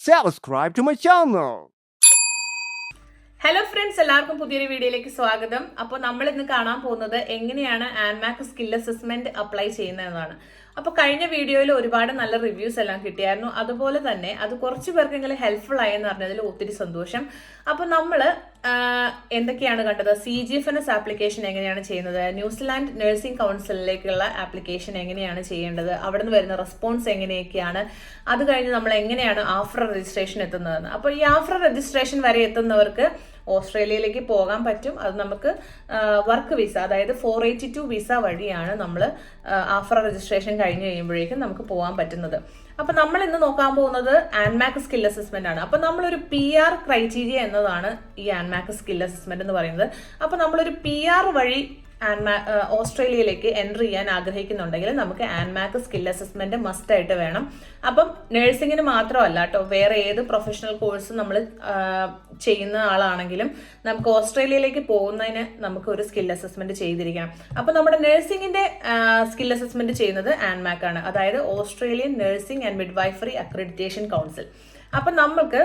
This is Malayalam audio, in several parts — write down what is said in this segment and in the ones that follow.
subscribe to my channel. Hello friends, എല്ലാവർക്കും പുതിയൊരു വീഡിയോയിലേക്ക് സ്വാഗതം. അപ്പോൾ നമ്മൾ ഇന്ന് കാണാൻ പോകുന്നത് എങ്ങനെയാണ് ആൻമാക് സ്കിൽ അസസ്മെന്റ് അപ്ലൈ ചെയ്യുന്നതെന്നാണ്. അപ്പോൾ കഴിഞ്ഞ വീഡിയോയിൽ ഒരുപാട് നല്ല റിവ്യൂസ് എല്ലാം കിട്ടിയായിരുന്നു. അതുപോലെ തന്നെ അത് കുറച്ച് പേർക്കെങ്കിലും ഹെൽപ്ഫുൾ ആയെന്ന് പറഞ്ഞതിൽ ഒത്തിരി സന്തോഷം. അപ്പോൾ നമ്മൾ എന്തൊക്കെയാണ് കണ്ടത്, CGFNS ആപ്ലിക്കേഷൻ എങ്ങനെയാണ് ചെയ്യുന്നത്, ന്യൂസിലാൻഡ് നഴ്സിംഗ് കൗൺസിലിലേക്കുള്ള ആപ്ലിക്കേഷൻ എങ്ങനെയാണ് ചെയ്യേണ്ടത്, അവിടെ നിന്ന് വരുന്ന റെസ്പോൺസ് എങ്ങനെയൊക്കെയാണ്, അത് കഴിഞ്ഞ് നമ്മൾ എങ്ങനെയാണ് ആഫ്റ്റർ രജിസ്ട്രേഷൻ എത്തുന്നതെന്ന്. അപ്പോൾ ഈ ആഫ്റ്റർ രജിസ്ട്രേഷൻ വരെ എത്തുന്നവർക്ക് ഓസ്ട്രേലിയയിലേക്ക് പോകാൻ പറ്റും. അത് നമുക്ക് വർക്ക് വിസ, അതായത് 482 വിസ വഴിയാണ് നമ്മൾ ആഫ്റ്റർ രജിസ്ട്രേഷൻ കഴിഞ്ഞ് കഴിയുമ്പോഴേക്കും നമുക്ക് പോകാൻ പറ്റുന്നത്. അപ്പൊ നമ്മൾ ഇന്ന് നോക്കാൻ പോകുന്നത് ആൻമാക് സ്കിൽ അസസ്മെന്റ് ആണ്. അപ്പൊ നമ്മളൊരു PR ക്രൈറ്റീരിയ എന്നതാണ് ഈ ആൻമാക് സ്കിൽ അസസ്മെന്റ് എന്ന് പറയുന്നത്. അപ്പൊ നമ്മളൊരു PR വഴി ഓസ്ട്രേലിയയിലേക്ക് എൻ്റർ ചെയ്യാൻ ആഗ്രഹിക്കുന്നുണ്ടെങ്കിൽ നമുക്ക് ആൻമാക് സ്കിൽ അസസ്മെന്റ് മസ്റ്റ് ആയിട്ട് വേണം. അപ്പം നഴ്സിംഗിന് മാത്രമല്ല കേട്ടോ, വേറെ ഏത് പ്രൊഫഷണൽ കോഴ്സ് നമ്മൾ ചെയ്യുന്ന ആളാണെങ്കിലും നമുക്ക് ഓസ്ട്രേലിയയിലേക്ക് പോകുന്നതിന് നമുക്ക് ഒരു സ്കിൽ അസസ്മെന്റ് ചെയ്തിരിക്കണം. അപ്പൊ നമ്മുടെ നഴ്സിംഗിന്റെ സ്കിൽ അസസ്മെന്റ് ചെയ്യുന്നത് ആൻമാക് ആണ്, അതായത് Australian nursing and midwifery accreditation council. അപ്പൊ നമുക്ക്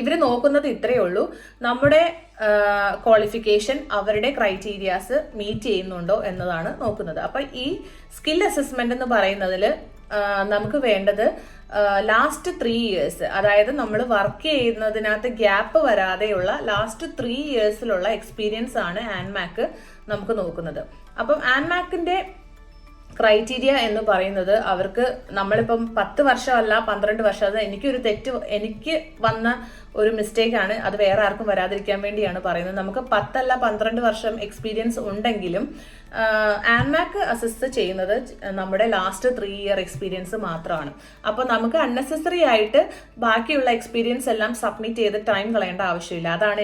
ഇവര് നോക്കുന്നത് ഇത്രയേ ഉള്ളൂ, നമ്മുടെ ക്വാളിഫിക്കേഷൻ അവരുടെ ക്രൈറ്റീരിയാസ് മീറ്റ് ചെയ്യുന്നുണ്ടോ എന്നതാണ് നോക്കുന്നത്. അപ്പൊ ഈ സ്കിൽ അസസ്മെന്റ് എന്ന് പറയുന്നതിൽ നമുക്ക് വേണ്ടത് ലാസ്റ്റ് 3 ഇയേഴ്സ്, അതായത് നമ്മൾ വർക്ക് ചെയ്യുന്നതിനകത്ത് ഗ്യാപ്പ് വരാതെയുള്ള ലാസ്റ്റ് 3 ഇയേഴ്സിലുള്ള എക്സ്പീരിയൻസ് ആണ് ആൻമാക് നമുക്ക് നോക്കുന്നത്. അപ്പം ആൻമാക്കിന്റെ ക്രൈറ്റീരിയ എന്ന് പറയുന്നത് അവർക്ക് നമ്മളിപ്പം 10 വർഷമല്ല 12 വർഷം, അത് എനിക്ക് വന്ന ഒരു മിസ്റ്റേക്ക് ആണ്, അത് വേറെ ആർക്കും വരാതിരിക്കാൻ വേണ്ടിയാണ് പറയുന്നത്. നമുക്ക് 10 അല്ല 12 വർഷം എക്സ്പീരിയൻസ് ഉണ്ടെങ്കിലും ആൻമാക് അസസ് ചെയ്യുന്നത് നമ്മുടെ ലാസ്റ്റ് 3 ഇയർ എക്സ്പീരിയൻസ് മാത്രമാണ്. അപ്പോൾ നമുക്ക് അൺനെസസറി ആയിട്ട് ബാക്കിയുള്ള എക്സ്പീരിയൻസ് എല്ലാം സബ്മിറ്റ് ചെയ്ത് ടൈം കളയേണ്ട ആവശ്യമില്ല. അതാണ്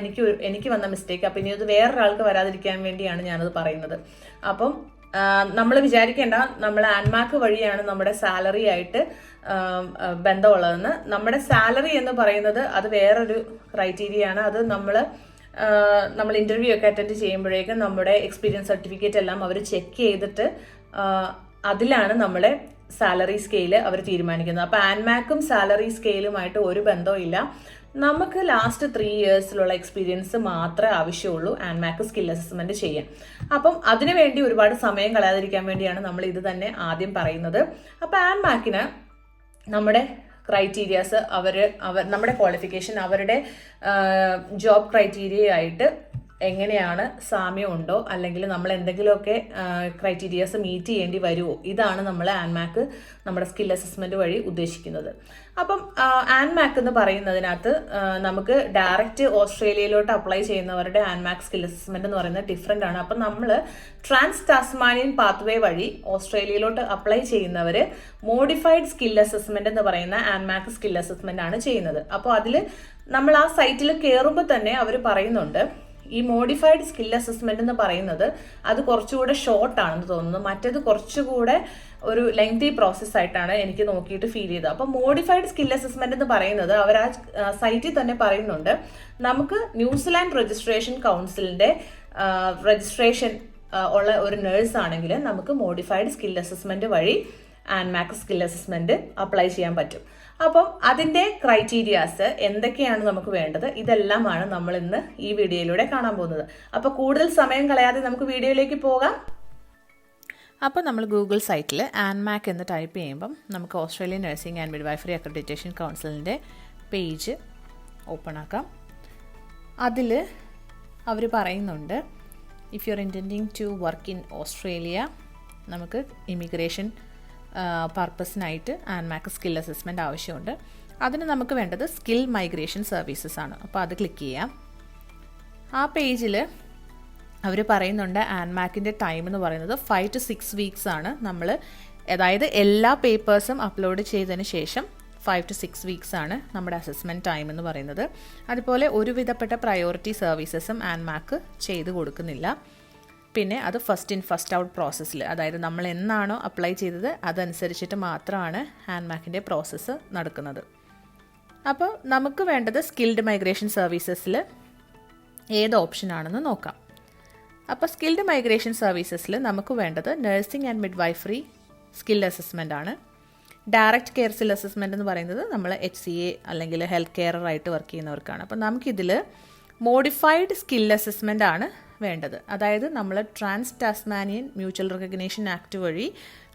എനിക്ക് വന്ന മിസ്റ്റേക്ക്. അപ്പം ഇനി അത് വേറൊരാൾക്ക് വരാതിരിക്കാൻ വേണ്ടിയാണ് ഞാനത് പറയുന്നത്. അപ്പം നമ്മൾ വിചാരിക്കേണ്ട നമ്മൾ ആൻമാക് വഴിയാണ് നമ്മുടെ സാലറി ആയിട്ട് ബന്ധമുള്ളതെന്ന്. നമ്മുടെ സാലറി എന്ന് പറയുന്നത് അത് വേറൊരു ക്രൈറ്റീരിയ ആണ്. അത് നമ്മൾ ഇന്റർവ്യൂ ഒക്കെ അറ്റൻഡ് ചെയ്യുമ്പോഴേക്കും നമ്മുടെ എക്സ്പീരിയൻസ് സർട്ടിഫിക്കറ്റ് എല്ലാം അവർ ചെക്ക് ചെയ്തിട്ട് അതിലാണ് നമ്മുടെ സാലറി സ്കെയില് അവർ തീരുമാനിക്കുന്നത്. അപ്പോൾ ആൻമാക്കും സാലറി സ്കെയിലുമായിട്ട് ഒരു ബന്ധവും ഇല്ല. നമുക്ക് ലാസ്റ്റ് 3 ഇയേഴ്സിലുള്ള എക്സ്പീരിയൻസ് മാത്രമേ ആവശ്യമുള്ളൂ ആൻമാക് സ്കിൽ അസസ്മെന്റ് ചെയ്യാൻ. അപ്പം അതിനുവേണ്ടി ഒരുപാട് സമയം കളയാതിരിക്കാൻ വേണ്ടിയാണ് നമ്മൾ ഇത് തന്നെ ആദ്യം പറയുന്നത്. അപ്പം ആൻമാക്കിന് നമ്മുടെ ക്രൈറ്റീരിയാസ് നമ്മുടെ ക്വാളിഫിക്കേഷൻ അവരുടെ ജോബ് ക്രൈറ്റീരിയ ആയിട്ട് എങ്ങനെയാണ് സാമ്യം ഉണ്ടോ, അല്ലെങ്കിൽ നമ്മൾ എന്തെങ്കിലുമൊക്കെ ക്രൈറ്റീരിയാസ് മീറ്റ് ചെയ്യേണ്ടി വരുമോ, ഇതാണ് നമ്മൾ ആൻമാക് നമ്മുടെ സ്കിൽ അസസ്മെന്റ് വഴി ഉദ്ദേശിക്കുന്നത്. അപ്പം ആൻമാക് എന്ന് പറയുന്നതിനകത്ത് നമുക്ക് ഡയറക്റ്റ് ഓസ്ട്രേലിയയിലോട്ട് അപ്ലൈ ചെയ്യുന്നവരുടെ ആൻമാക് സ്കിൽ അസസ്മെന്റ് എന്ന് പറയുന്നത് ഡിഫറെൻ്റ് ആണ്. അപ്പം നമ്മൾ ട്രാൻസ് ടാസ്മാനിയൻ പാത്വേ വഴി ഓസ്ട്രേലിയയിലോട്ട് അപ്ലൈ ചെയ്യുന്നവർ മോഡിഫൈഡ് സ്കിൽ അസസ്മെന്റ് എന്ന് പറയുന്ന ആൻമാക് സ്കിൽ അസസ്മെന്റ് ആണ് ചെയ്യുന്നത്. അപ്പോൾ അതിൽ നമ്മൾ ആ സൈറ്റിൽ കയറുമ്പോൾ തന്നെ അവർ പറയുന്നുണ്ട്, ഈ മോഡിഫൈഡ് സ്കിൽ അസസ്മെന്റ് എന്ന് പറയുന്നത് അത് കുറച്ചുകൂടെ ഷോർട്ട് ആണെന്ന് തോന്നുന്നു, മറ്റേത് കുറച്ചുകൂടെ ഒരു ലെങ്തി പ്രോസസ് ആയിട്ടാണ് എനിക്ക് നോക്കിയിട്ട് ഫീൽ ചെയ്തത്. അപ്പോൾ മോഡിഫൈഡ് സ്കിൽ അസസ്മെന്റ് എന്ന് പറയുന്നത് അവർ ആ സൈറ്റിൽ തന്നെ പറയുന്നുണ്ട്, നമുക്ക് ന്യൂസിലാൻഡ് രജിസ്ട്രേഷൻ കൗൺസിലിന്റെ രജിസ്ട്രേഷൻ ഉള്ള ഒരു നേഴ്സ് ആണെങ്കിൽ നമുക്ക് മോഡിഫൈഡ് സ്കിൽ അസസ്മെന്റ് വഴി ആൻമാക് സ്കിൽ അസസ്മെന്റ് അപ്ലൈ ചെയ്യാൻ പറ്റും. അപ്പം അതിൻ്റെ ക്രൈറ്റീരിയാസ് എന്തൊക്കെയാണ് നമുക്ക് വേണ്ടത്, ഇതെല്ലാമാണ് നമ്മൾ ഇന്ന് ഈ വീഡിയോയിലൂടെ കാണാൻ പോകുന്നത്. അപ്പോൾ കൂടുതൽ സമയം കളയാതെ നമുക്ക് വീഡിയോയിലേക്ക് പോകാം. അപ്പോൾ നമ്മൾ ഗൂഗിൾ സൈറ്റിൽ ആൻമാക് എന്ന് ടൈപ്പ് ചെയ്യുമ്പം നമുക്ക് Australian nursing and midwifery accreditation കൗൺസിലിൻ്റെ പേജ് ഓപ്പൺ ആക്കാം. അതിൽ അവർ പറയുന്നുണ്ട്, if you are intending to work in Australia, നമുക്ക് ഇമിഗ്രേഷൻ പർപ്പസിനായിട്ട് ആൻമാക് സ്കിൽ അസസ്മെൻറ്റ് ആവശ്യമുണ്ട്. അതിന് നമുക്ക് വേണ്ടത് സ്കിൽ മൈഗ്രേഷൻ സർവീസസ് ആണ്. അപ്പോൾ അത് ക്ലിക്ക് ചെയ്യാം. ആ പേജിൽ അവർ പറയുന്നുണ്ട് ആൻമാക്കിൻ്റെ ടൈം എന്ന് പറയുന്നത് 5 to 6 വീക്സ് ആണ്. അതായത് എല്ലാ പേപ്പേഴ്സും അപ്ലോഡ് ചെയ്തതിന് ശേഷം 5 to 6 വീക്സ് ആണ് നമ്മുടെ അസസ്മെൻറ്റ് ടൈം എന്ന് പറയുന്നത്. അതുപോലെ ഒരുവിധപ്പെട്ട പ്രയോറിറ്റി സർവീസസും ആൻമാക് ചെയ്ത് കൊടുക്കുന്നില്ല. പിന്നെ അത് ഫസ്റ്റ് ഇൻ ഫസ്റ്റ് ഔട്ട് പ്രോസസ്സിൽ, അതായത് നമ്മൾ എന്നാണോ അപ്ലൈ ചെയ്തത് അതനുസരിച്ചിട്ട് മാത്രമാണ് ആൻമാക്കിൻ്റെ പ്രോസസ്സ് നടക്കുന്നത്. അപ്പോൾ നമുക്ക് വേണ്ടത് സ്കിൽഡ് മൈഗ്രേഷൻ സർവീസസിൽ ഏത് ഓപ്ഷനാണെന്ന് നോക്കാം. അപ്പോൾ സ്കിൽഡ് മൈഗ്രേഷൻ സർവീസസിൽ നമുക്ക് വേണ്ടത് nursing and midwifery skill assessment ആണ്. ഡയറക്റ്റ് കെയർ സ്കിൽ അസസ്മെൻ്റ് എന്ന് പറയുന്നത് നമ്മൾ HCA അല്ലെങ്കിൽ ഹെൽത്ത് കെയറായിട്ട് വർക്ക് ചെയ്യുന്നവർക്കാണ്. അപ്പോൾ നമുക്കിതിൽ മോഡിഫൈഡ് സ്കിൽ അസസ്മെൻ്റ് ആണ് വേണ്ടത്. അതായത് നമ്മൾ trans Tasmanian mutual recognition act വഴി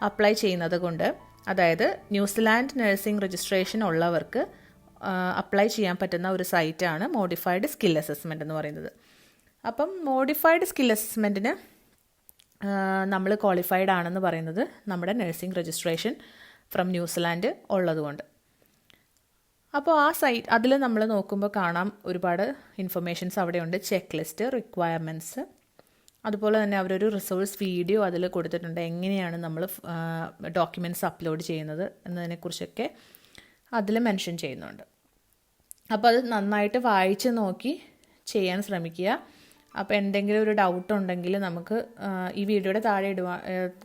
അപ്ലൈ ചെയ്യുന്നത് കൊണ്ട്, അതായത് ന്യൂസിലാൻഡ് നഴ്സിംഗ് രജിസ്ട്രേഷൻ ഉള്ളവർക്ക് അപ്ലൈ ചെയ്യാൻ പറ്റുന്ന ഒരു സൈറ്റാണ് മോഡിഫൈഡ് സ്കിൽ അസസ്മെൻ്റ് എന്ന് പറയുന്നത്. അപ്പം മോഡിഫൈഡ് സ്കിൽ അസസ്മെൻറ്റിന് നമ്മൾ ക്വാളിഫൈഡ് ആണെന്ന് പറയുന്നത് നമ്മുടെ നഴ്സിംഗ് രജിസ്ട്രേഷൻ ഫ്രം ന്യൂസിലാൻഡ് ഉള്ളതുകൊണ്ട്. അപ്പോൾ ആ സൈറ്റ് അതിൽ നമ്മൾ നോക്കുമ്പോൾ കാണാം ഒരുപാട് ഇൻഫർമേഷൻസ് അവിടെയുണ്ട്. ചെക്ക് ലിസ്റ്റ്, റിക്വയർമെൻറ്റ്സ്, അതുപോലെ തന്നെ അവരൊരു റിസോഴ്സ് വീഡിയോ അതിൽ കൊടുത്തിട്ടുണ്ട്. എങ്ങനെയാണ് നമ്മൾ ഡോക്യുമെൻറ്റ്സ് അപ്ലോഡ് ചെയ്യുന്നത് എന്നതിനെക്കുറിച്ചൊക്കെ അതിൽ മെൻഷൻ ചെയ്യുന്നുണ്ട്. അപ്പോൾ അത് നന്നായിട്ട് വായിച്ച് നോക്കി ചെയ്യാൻ ശ്രമിക്കുക. അപ്പോൾ എന്തെങ്കിലും ഒരു ഡൗട്ട് ഉണ്ടെങ്കിൽ നമുക്ക് ഈ വീഡിയോയുടെ താഴെ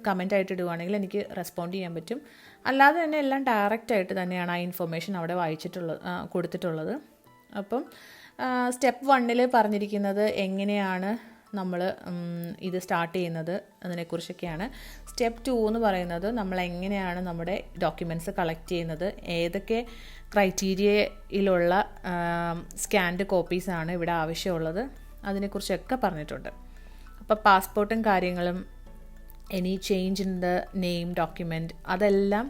കമൻ്റായിട്ട് ഇടുവാണെങ്കിൽ എനിക്ക് റെസ്പോണ്ട് ചെയ്യാൻ പറ്റും. അല്ലാതെ തന്നെ എല്ലാം ഡയറക്റ്റായിട്ട് തന്നെയാണ് ആ ഇൻഫർമേഷൻ അവിടെ കൊടുത്തിട്ടുള്ളത്. അപ്പം സ്റ്റെപ്പ് 1 പറഞ്ഞിരിക്കുന്നത് എങ്ങനെയാണ് നമ്മൾ ഇത് സ്റ്റാർട്ട് ചെയ്യുന്നത് അതിനെക്കുറിച്ചൊക്കെയാണ്. സ്റ്റെപ്പ് 2 എന്ന് പറയുന്നത് നമ്മൾ എങ്ങനെയാണ് നമ്മുടെ ഡോക്യുമെൻറ്റ്സ് കളക്ട് ചെയ്യുന്നത്, ഏതൊക്കെ ക്രൈറ്റീരിയയിലുള്ള സ്കാൻഡ് കോപ്പീസാണ് ഇവിടെ ആവശ്യമുള്ളത്, അതിനെക്കുറിച്ചൊക്കെ പറഞ്ഞിട്ടുണ്ട്. അപ്പോൾ പാസ്പോർട്ടും കാര്യങ്ങളും, any change in the name document, അതെല്ലാം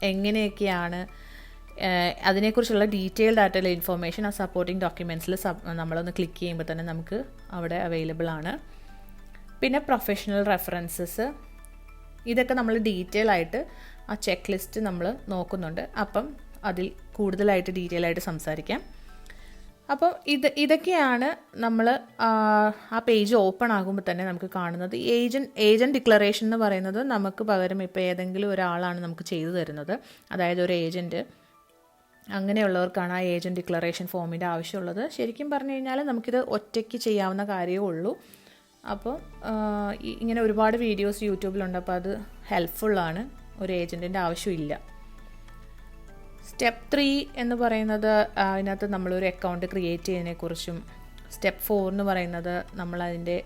എങ്ങനെയൊക്കെയാണ് അതിനെക്കുറിച്ചുള്ള ഡീറ്റെയിൽഡ് ആയിട്ടുള്ള ഇൻഫർമേഷൻ ആ സപ്പോർട്ടിംഗ് ഡോക്യുമെൻറ്റ്സിൽ നമ്മളൊന്ന് ക്ലിക്ക് ചെയ്യുമ്പോൾ തന്നെ നമുക്ക് അവിടെ അവൈലബിൾ ആണ്. പിന്നെ പ്രൊഫഷണൽ റെഫറൻസസ്, ഇതൊക്കെ നമ്മൾ ഡീറ്റെയിൽ ആയിട്ട് ആ ചെക്ക് ലിസ്റ്റ് നമ്മൾ നോക്കുന്നുണ്ട്. അപ്പം അതിൽ കൂടുതലായിട്ട് ഡീറ്റെയിൽ ആയിട്ട് സംസാരിക്കാം. അപ്പോൾ ഇതൊക്കെയാണ് നമ്മൾ ആ പേജ് ഓപ്പൺ ആകുമ്പോൾ തന്നെ നമുക്ക് കാണുന്നത്. ഏജൻറ്റ് ഡിക്ലറേഷൻ എന്ന് പറയുന്നത് നമുക്ക് പകരം ഇപ്പോൾ ഏതെങ്കിലും ഒരാളാണ് നമുക്ക് ചെയ്തു തരുന്നത്. അതായത് ഒരു ഏജൻറ്റ്, അങ്ങനെയുള്ളവർക്കാണ് ആ ഏജൻറ്റ് ഡിക്ലറേഷൻ ഫോമിൻ്റെ ആവശ്യമുള്ളത്. ശരിക്കും പറഞ്ഞു കഴിഞ്ഞാൽ നമുക്കിത് ഒറ്റയ്ക്ക് ചെയ്യാവുന്ന കാര്യമേ ഉള്ളൂ. അപ്പോൾ ഇങ്ങനെ ഒരുപാട് വീഡിയോസ് യൂട്യൂബിലുണ്ട്. അപ്പോൾ അത് ഹെൽപ്ഫുള്ളാണ്, ഒരു ഏജൻറ്റിൻ്റെ ആവശ്യമില്ല. സ്റ്റെപ്പ് 3 എന്ന് പറയുന്നത് അതിനകത്ത് നമ്മളൊരു അക്കൗണ്ട് ക്രിയേറ്റ് ചെയ്യുന്നതിനെക്കുറിച്ചും, സ്റ്റെപ്പ് 4 എന്ന് പറയുന്നത് നമ്മളതിൻ്റെ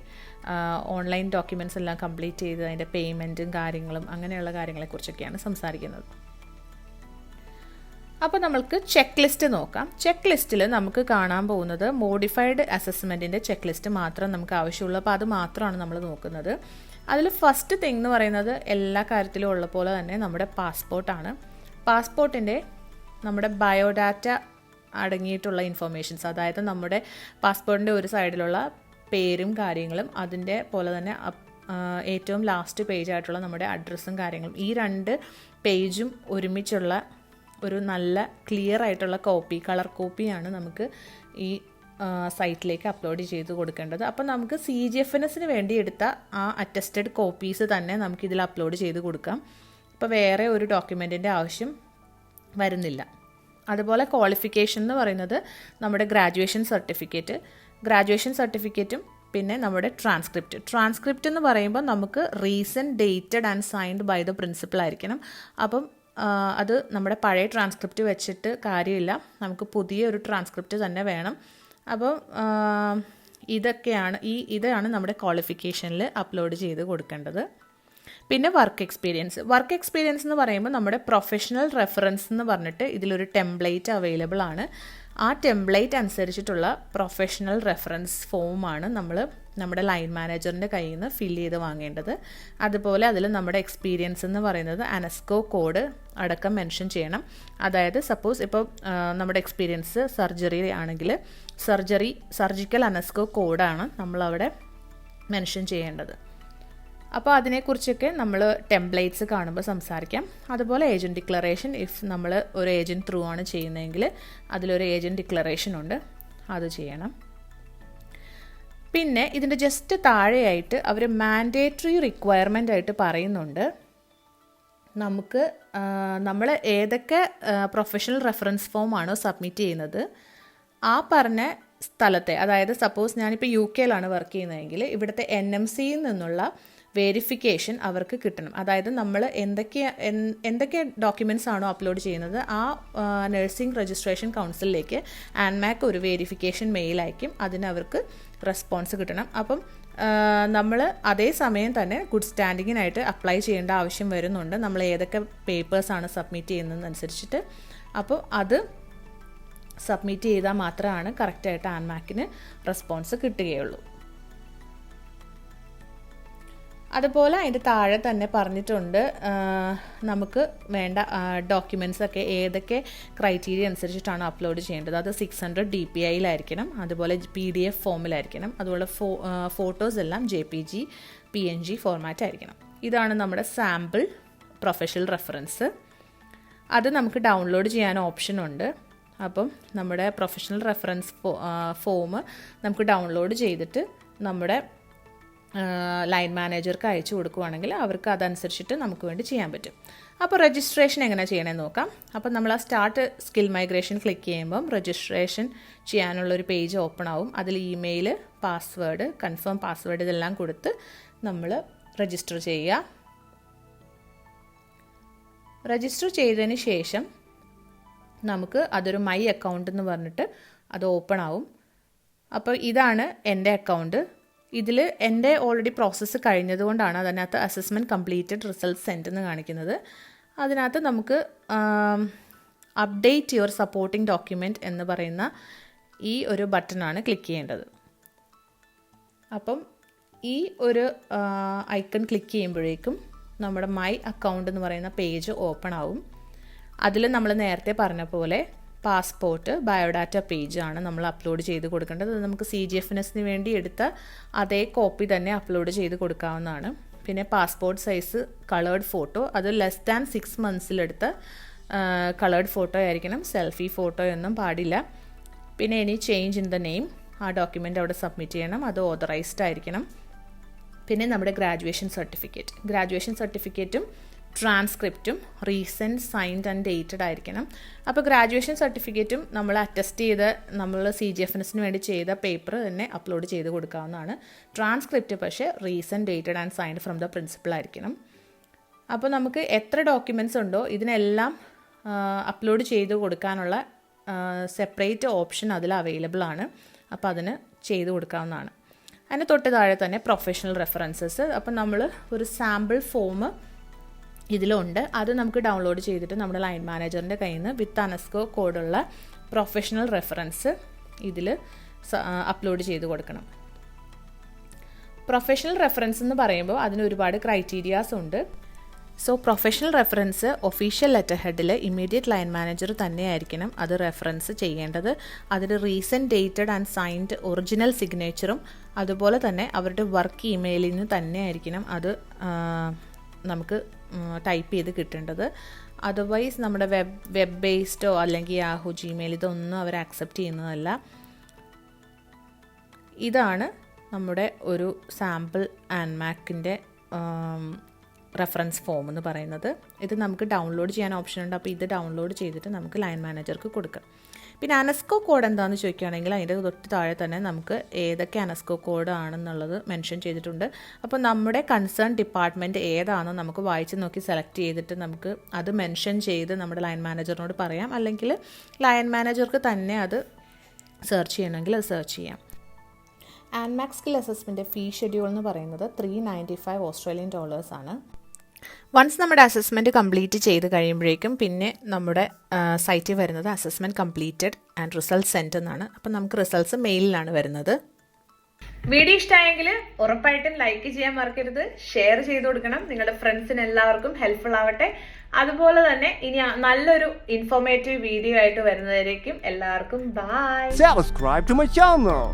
ഓൺലൈൻ ഡോക്യുമെൻറ്റ്സ് എല്ലാം കംപ്ലീറ്റ് ചെയ്ത് അതിൻ്റെ പേയ്മെൻറ്റും കാര്യങ്ങളും അങ്ങനെയുള്ള കാര്യങ്ങളെക്കുറിച്ചൊക്കെയാണ് സംസാരിക്കുന്നത്. അപ്പോൾ നമ്മൾക്ക് ചെക്ക് ലിസ്റ്റ് നോക്കാം. ചെക്ക് ലിസ്റ്റിൽ നമുക്ക് കാണാൻ പോകുന്നത് മോഡിഫൈഡ് അസസ്മെൻറ്റിൻ്റെ ചെക്ക് ലിസ്റ്റ് മാത്രം നമുക്ക് ആവശ്യമുള്ളൂ. അപ്പോൾ അത് മാത്രമാണ് നമ്മൾ നോക്കുന്നത്. അതിൽ ഫസ്റ്റ് തിങ് എന്ന് പറയുന്നത് എല്ലാ കാര്യത്തിലും ഉള്ള പോലെ തന്നെ നമ്മുടെ പാസ്പോർട്ടാണ്. പാസ്പോർട്ടിൻ്റെ നമ്മുടെ ബയോഡാറ്റ അടങ്ങിയിട്ടുള്ള ഇൻഫർമേഷൻസ്, അതായത് നമ്മുടെ പാസ്പോർട്ടിൻ്റെ ഒരു സൈഡിലുള്ള പേരും കാര്യങ്ങളും, അതിൻ്റെ പോലെ തന്നെ ഏറ്റവും ലാസ്റ്റ് പേജായിട്ടുള്ള നമ്മുടെ അഡ്രസ്സും കാര്യങ്ങളും, ഈ 2 പേജും ഒരുമിച്ചുള്ള ഒരു നല്ല ക്ലിയർ ആയിട്ടുള്ള കോപ്പി, കളർ കോപ്പിയാണ് നമുക്ക് ഈ സൈറ്റിലേക്ക് അപ്ലോഡ് ചെയ്ത് കൊടുക്കേണ്ടത്. അപ്പോൾ നമുക്ക് CGFNSന് വേണ്ടി എടുത്ത ആ അറ്റസ്റ്റഡ് കോപ്പീസ് തന്നെ നമുക്കിതിൽ അപ്ലോഡ് ചെയ്ത് കൊടുക്കാം. ഇപ്പോൾ വേറെ ഒരു ഡോക്യുമെൻറ്റിൻ്റെ ആവശ്യം വരുന്നില്ല. അതുപോലെ ക്വാളിഫിക്കേഷൻ എന്ന് പറയുന്നത് നമ്മുടെ ഗ്രാജുവേഷൻ സർട്ടിഫിക്കറ്റും പിന്നെ നമ്മുടെ ട്രാൻസ്ക്രിപ്റ്റ് എന്ന് പറയുമ്പോൾ നമുക്ക് recent dated and signed by the principal ആയിരിക്കണം. അപ്പം അത് നമ്മുടെ പഴയ ട്രാൻസ്ക്രിപ്റ്റ് വെച്ചിട്ട് കാര്യമില്ല, നമുക്ക് പുതിയൊരു ട്രാൻസ്ക്രിപ്റ്റ് തന്നെ വേണം. അപ്പോൾ ഇതാണ് നമ്മുടെ ക്വാളിഫിക്കേഷനിൽ അപ്ലോഡ് ചെയ്ത് കൊടുക്കേണ്ടത്. പിന്നെ വർക്ക് എക്സ്പീരിയൻസ് എന്ന് പറയുമ്പോൾ നമ്മുടെ പ്രൊഫഷണൽ റെഫറൻസ് എന്ന് പറഞ്ഞിട്ട് ഇതിലൊരു ടെംപ്ലേറ്റ് അവൈലബിൾ ആണ്. ആ ടെംപ്ലേറ്റ് അനുസരിച്ചിട്ടുള്ള പ്രൊഫഷണൽ റെഫറൻസ് ഫോമാണ് നമ്മൾ നമ്മുടെ ലൈൻ മാനേജറിൻ്റെ കയ്യിൽ നിന്ന് ഫില്ല് ചെയ്ത് വാങ്ങേണ്ടത്. അതുപോലെ അതിൽ നമ്മുടെ എക്സ്പീരിയൻസ് എന്ന് പറയുന്നത് അനസ്കോ കോഡ് അടക്കം മെൻഷൻ ചെയ്യണം. അതായത് സപ്പോസ് ഇപ്പോൾ നമ്മുടെ എക്സ്പീരിയൻസ് സർജറി ആണെങ്കിൽ സർജിക്കൽ അനസ്കോ കോഡാണ് നമ്മളവിടെ മെൻഷൻ ചെയ്യേണ്ടത്. അപ്പോൾ അതിനെക്കുറിച്ചൊക്കെ നമ്മൾ ടെംപ്ലേറ്റ്സ് കാണുമ്പോൾ സംസാരിക്കാം. അതുപോലെ ഏജൻറ്റ് ഡിക്ലറേഷൻ, ഇഫ് നമ്മൾ ഒരു ഏജൻറ്റ് ത്രൂ ആണ് ചെയ്യുന്നതെങ്കിൽ അതിലൊരു ഏജൻറ്റ് ഡിക്ലറേഷൻ ഉണ്ട്, അത് ചെയ്യണം. പിന്നെ ഇതിൻ്റെ ജസ്റ്റ് താഴെയായിട്ട് അവർ മാൻഡേറ്ററി റിക്വയർമെൻ്റ് ആയിട്ട് പറയുന്നുണ്ട്, നമുക്ക് നമ്മൾ ഏതൊക്കെ പ്രൊഫഷണൽ റെഫറൻസ് ഫോമാണോ സബ്മിറ്റ് ചെയ്യുന്നത് ആ പറഞ്ഞ സ്ഥലത്തെ, അതായത് സപ്പോസ് ഞാനിപ്പോൾ UK വർക്ക് ചെയ്യുന്നതെങ്കിൽ ഇവിടുത്തെ NMCയിൽ നിന്നുള്ള വെരിഫിക്കേഷൻ അവർക്ക് കിട്ടണം. അതായത് നമ്മൾ എന്തൊക്കെ ഡോക്യുമെൻറ്റ്സ് ആണോ അപ്ലോഡ് ചെയ്യുന്നത് ആ നഴ്സിംഗ് രജിസ്ട്രേഷൻ കൗൺസിലിലേക്ക് ആൻമാക് ഒരു വെരിഫിക്കേഷൻ മെയിൽ അയക്കും. അതിന് അവർക്ക് റെസ്പോൺസ് കിട്ടണം. അപ്പം നമ്മൾ അതേ സമയം തന്നെ ഗുഡ് സ്റ്റാൻഡിങ്ങിനായിട്ട് അപ്ലൈ ചെയ്യേണ്ട ആവശ്യം വരുന്നുണ്ട്. നമ്മൾ ഏതൊക്കെ പേപ്പേഴ്സാണ് സബ്മിറ്റ് ചെയ്യുന്നതെന്നനുസരിച്ചിട്ട്. അപ്പോൾ അത് സബ്മിറ്റ് ചെയ്താൽ മാത്രമാണ് കറക്റ്റായിട്ട് ആൻമാക്കിന് റെസ്പോൺസ് കിട്ടുകയുള്ളൂ. അതുപോലെ അതിൻ്റെ താഴെ തന്നെ പറഞ്ഞിട്ടുണ്ട് നമുക്ക് വേണ്ട ഡോക്യുമെൻറ്റ്സൊക്കെ ഏതൊക്കെ ക്രൈറ്റീരിയ അനുസരിച്ചിട്ടാണ് അപ്ലോഡ് ചെയ്യേണ്ടത്. അത് 600 DPIയിലായിരിക്കണം, അതുപോലെ PDF ഫോമിലായിരിക്കണം, അതുപോലെ ഫോട്ടോസ് എല്ലാം JPG PNG ഫോർമാറ്റ് ആയിരിക്കണം. ഇതാണ് നമ്മുടെ സാമ്പിൾ പ്രൊഫഷണൽ റെഫറൻസ്. അത് നമുക്ക് ഡൗൺലോഡ് ചെയ്യാൻ ഓപ്ഷനുണ്ട്. അപ്പം നമ്മുടെ പ്രൊഫഷണൽ റെഫറൻസ് ഫോം നമുക്ക് ഡൗൺലോഡ് ചെയ്തിട്ട് നമ്മുടെ ലൈൻ മാനേജർക്ക് അയച്ചു കൊടുക്കുകയാണെങ്കിൽ അവർക്ക് അതനുസരിച്ചിട്ട് നമുക്ക് വേണ്ടി ചെയ്യാൻ പറ്റും. അപ്പോൾ രജിസ്ട്രേഷൻ എങ്ങനെ ചെയ്യണമെന്ന് നോക്കാം. അപ്പോൾ നമ്മൾ ആ സ്റ്റാർട്ട് സ്കിൽ മൈഗ്രേഷൻ ക്ലിക്ക് ചെയ്യുമ്പം രജിസ്ട്രേഷൻ ചെയ്യാനുള്ളൊരു പേജ് ഓപ്പൺ ആവും. അതിൽ ഇമെയിൽ, പാസ്വേഡ്, കൺഫേം പാസ്വേഡ് ഇതെല്ലാം കൊടുത്ത് നമ്മൾ രജിസ്റ്റർ ചെയ്യുക. രജിസ്റ്റർ ചെയ്തതിന് ശേഷം നമുക്ക് അതൊരു മൈ അക്കൗണ്ട് എന്ന് പറഞ്ഞിട്ട് അത് ഓപ്പൺ ആവും. അപ്പോൾ ഇതാണ് എൻ്റെ അക്കൗണ്ട്. ഇതിൽ എൻ്റെ ഓൾറെഡി പ്രോസസ്സ് കഴിഞ്ഞതുകൊണ്ടാണ് അതിനകത്ത് അസസ്മെൻറ്റ് കംപ്ലീറ്റഡ് റിസൾട്ട് സെൻഡ് എന്ന് കാണിക്കുന്നത്. അതിനകത്ത് നമുക്ക് അപ്ഡേറ്റ് യുവർ സപ്പോർട്ടിംഗ് ഡോക്യുമെൻറ്റ് എന്ന് പറയുന്ന ഈ ഒരു ബട്ടണാണ് ക്ലിക്ക് ചെയ്യേണ്ടത്. അപ്പം ഈ ഒരു ഐക്കൺ ക്ലിക്ക് ചെയ്യുമ്പോഴേക്കും നമ്മുടെ മൈ അക്കൗണ്ട് എന്ന് പറയുന്ന പേജ് ഓപ്പൺ ആവും. അതിൽ നമ്മൾ നേരത്തെ പറഞ്ഞ പോലെ പാസ്പോർട്ട്, ബയോഡാറ്റ പേജാണ് നമ്മൾ അപ്ലോഡ് ചെയ്ത് കൊടുക്കേണ്ടത്. അത് നമുക്ക് CGFNSന് വേണ്ടി എടുത്ത അതേ കോപ്പി തന്നെ അപ്ലോഡ് ചെയ്ത് കൊടുക്കാവുന്നതാണ്. പിന്നെ പാസ്പോർട്ട് സൈസ് കളേർഡ് ഫോട്ടോ, അത് <6 monthsലെടുത്ത കളേർഡ് ഫോട്ടോ ആയിരിക്കണം. സെൽഫി ഫോട്ടോ ഒന്നും പാടില്ല. പിന്നെ ഇനി ചേഞ്ച് ഇൻ ദ നെയിം, ആ ഡോക്യുമെൻ്റ് അവിടെ സബ്മിറ്റ് ചെയ്യണം, അത് ഓതറൈസ്ഡ് ആയിരിക്കണം. പിന്നെ നമ്മുടെ ഗ്രാജുവേഷൻ സർട്ടിഫിക്കറ്റും ട്രാൻസ്ക്രിപ്റ്റും റീസെൻറ്റ് സൈൻഡ് ആൻഡ് ഡേറ്റഡ് ആയിരിക്കണം. അപ്പോൾ ഗ്രാജുവേഷൻ സർട്ടിഫിക്കറ്റും നമ്മൾ അറ്റസ്റ്റ് ചെയ്ത് നമ്മൾ CGFNSന് വേണ്ടി ചെയ്ത പേപ്പർ തന്നെ അപ്ലോഡ് ചെയ്ത് കൊടുക്കാവുന്നതാണ്. ട്രാൻസ്ക്രിപ്റ്റ് പക്ഷേ recent dated and signed from the principal ആയിരിക്കണം. അപ്പോൾ നമുക്ക് എത്ര ഡോക്യുമെൻറ്റ്സ് ഉണ്ടോ ഇതിനെല്ലാം അപ്ലോഡ് ചെയ്ത് കൊടുക്കാനുള്ള സെപ്പറേറ്റ് ഓപ്ഷൻ അതിൽ അവൈലബിൾ ആണ്. അപ്പോൾ അതിന് ചെയ്ത് കൊടുക്കാവുന്നതാണ്. അതിന് തൊട്ട് താഴെ തന്നെ പ്രൊഫഷണൽ റെഫറൻസസ്. അപ്പം നമ്മൾ ഒരു സാമ്പിൾ ഫോം ഇതിലുണ്ട്. അത് നമുക്ക് ഡൗൺലോഡ് ചെയ്തിട്ട് നമ്മുടെ ലൈൻ മാനേജറിൻ്റെ കയ്യിൽ നിന്ന് വിത്ത് അനസ്കോ കോഡുള്ള പ്രൊഫഷണൽ റെഫറൻസ് ഇതിൽ അപ്ലോഡ് ചെയ്ത് കൊടുക്കണം. പ്രൊഫഷണൽ റെഫറൻസ് എന്ന് പറയുമ്പോൾ അതിന് ഒരുപാട് ക്രൈറ്റീരിയാസ് ഉണ്ട്. So professional reference official letter ഹെഡിൽ ഇമ്മീഡിയറ്റ് ലൈൻ മാനേജർ തന്നെയായിരിക്കണം അത് റെഫറൻസ് ചെയ്യേണ്ടത്. അതിൽ recent dated and signed original സിഗ്നേച്ചറും അതുപോലെ തന്നെ അവരുടെ വർക്ക് ഇമെയിലിൽ നിന്ന് തന്നെ ആയിരിക്കണം അത് നമുക്ക് ടൈപ്പ് ചെയ്ത് കിട്ടേണ്ടത്. അതർവൈസ് നമ്മുടെ വെബ് ബേസ്ഡോ അല്ലെങ്കിൽ യാഹൂ, ജിമെയിൽ ഇതൊന്നും അവർ ആക്സെപ്റ്റ് ചെയ്യുന്നതല്ല. ഇതാണ് നമ്മുടെ ഒരു സാമ്പിൾ ആൻമാക്കിൻ്റെ റെഫറൻസ് ഫോം എന്ന് പറയുന്നത്. ഇത് നമുക്ക് ഡൗൺലോഡ് ചെയ്യാൻ ഓപ്ഷൻ ഉണ്ട്. അപ്പോൾ ഇത് ഡൗൺലോഡ് ചെയ്തിട്ട് നമുക്ക് ലൈൻ മാനേജർക്ക് കൊടുക്കാം. പിന്നെ അനസ്കോ കോഡ് എന്താണെന്ന് ചോദിക്കുകയാണെങ്കിൽ അതിൻ്റെ തൊട്ട് താഴെ തന്നെ നമുക്ക് ഏതൊക്കെ അനസ്കോ കോഡ് ആണെന്നുള്ളത് മെൻഷൻ ചെയ്തിട്ടുണ്ട്. അപ്പോൾ നമ്മുടെ കൺസേൺ ഡിപ്പാർട്ട്മെൻറ്റ് ഏതാണെന്ന് നമുക്ക് വായിച്ച് നോക്കി സെലക്ട് ചെയ്തിട്ട് നമുക്ക് അത് മെൻഷൻ ചെയ്ത് നമ്മുടെ ലൈൻ മാനേജറിനോട് പറയാം. അല്ലെങ്കിൽ ലൈൻ മാനേജർക്ക് തന്നെ അത് സെർച്ച് ചെയ്യണമെങ്കിൽ അത് സെർച്ച് ചെയ്യാം. ആൻമാക് സ്കിൽ അസസ്മെൻ്റ് ഫീ ഷെഡ്യൂൾ എന്ന് പറയുന്നത് $395 ആണ്. വൺസ് നമ്മുടെ അസസ്മെൻറ്റ് കംപ്ലീറ്റ് ചെയ്ത് കഴിയുമ്പോഴേക്കും പിന്നെ നമ്മുടെ സൈറ്റിൽ വരുന്നത് assessment completed and result send എന്നാണ്. അപ്പം നമുക്ക് റിസൾട്ട്സ് മെയിലിലാണ് വരുന്നത്. വീഡിയോ ഇഷ്ടമായെങ്കിൽ ഉറപ്പായിട്ടും ലൈക്ക് ചെയ്യാൻ മറക്കരുത്, ഷെയർ ചെയ്ത് കൊടുക്കണം. നിങ്ങളുടെ ഫ്രണ്ട്സിന് എല്ലാവർക്കും ഹെൽപ്ഫുൾ ആവട്ടെ. അതുപോലെ തന്നെ ഇനി നല്ലൊരു ഇൻഫോർമേറ്റീവ് വീഡിയോ ആയിട്ട് വരുന്നതായിരിക്കും. എല്ലാവർക്കും by. Subscribe to my channel.